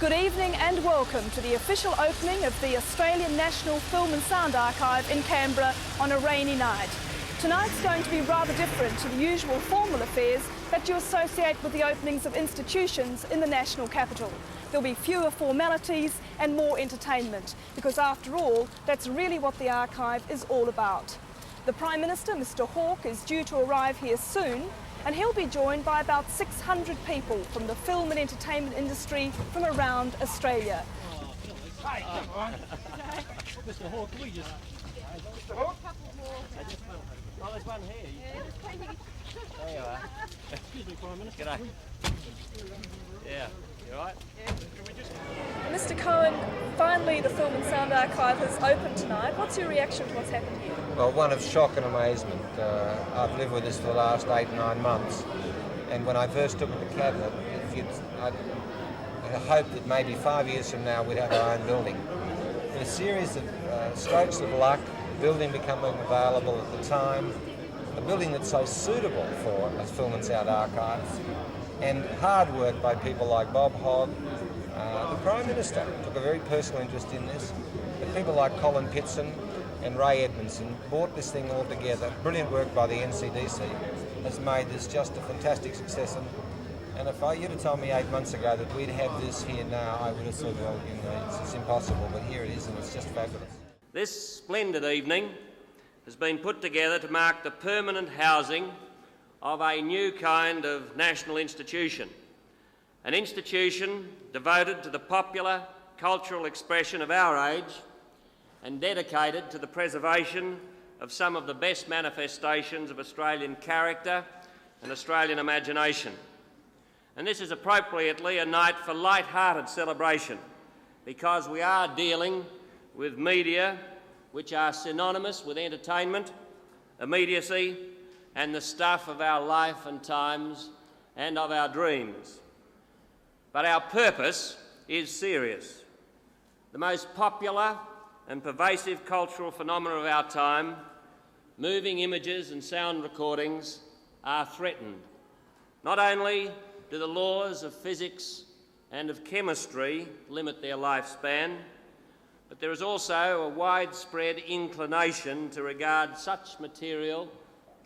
Good evening and welcome to the official opening of the Australian National Film and Sound Archive in Canberra on a rainy night. Tonight's going to be rather different to the usual formal affairs that you associate with the openings of institutions in the national capital. There'll be fewer formalities and more entertainment, because after all, that's really what the archive is all about. The Prime Minister, Mr. Hawke, is due to arrive here soon, and he'll be joined by about 600 people from the film and entertainment industry from around Australia. Hi. Mr. Hawke, can we just... Mr. Hawke? A couple more. Oh, there's one here. Yeah, there you are. Excuse me, Prime Minister. G'day. Yeah, you all right? Yeah. Can we just... Mr. Cohen, finally the Film and Sound Archive has opened tonight. What's your reaction to what's happened here? Well, one of shock and amazement. I've lived with this for the last 8 or 9 months, and when I first took it to Cabinet, I hoped that maybe 5 years from now we'd have our own building. In a series of strokes of luck, a building becoming available at the time, a building that's so suitable for a Film and Sound Archive, and hard work by people like Bob Hogg. The Prime Minister took a very personal interest in this, but people like Colin Pitson and Ray Edmondson brought this thing all together. Brilliant work by the NCDC has made this just a fantastic success. And if you'd have told me 8 months ago that we'd have this here now, I would have said, well, you know, it's impossible, but here it is, and it's just fabulous. This splendid evening has been put together to mark the permanent housing of a new kind of national institution, an institution devoted to the popular cultural expression of our age and dedicated to the preservation of some of the best manifestations of Australian character and Australian imagination. And this is appropriately a night for light-hearted celebration, because we are dealing with media which are synonymous with entertainment, immediacy, and the stuff of our life and times and of our dreams. But our purpose is serious. The most popular and pervasive cultural phenomena of our time, moving images and sound recordings, are threatened. Not only do the laws of physics and of chemistry limit their lifespan, but there is also a widespread inclination to regard such material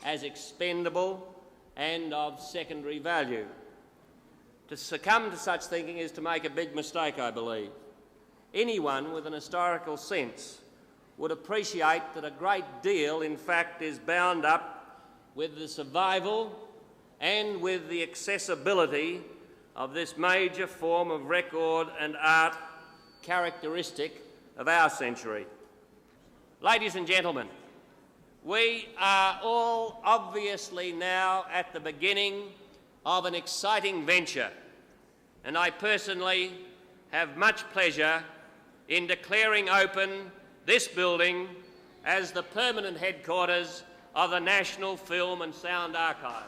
as expendable and of secondary value. To succumb to such thinking is to make a big mistake, I believe. Anyone with an historical sense would appreciate that a great deal, in fact, is bound up with the survival and with the accessibility of this major form of record and art characteristic of our century. Ladies and gentlemen, we are all obviously now at the beginning of an exciting venture, and I personally have much pleasure in declaring open this building as the permanent headquarters of the National Film and Sound Archive.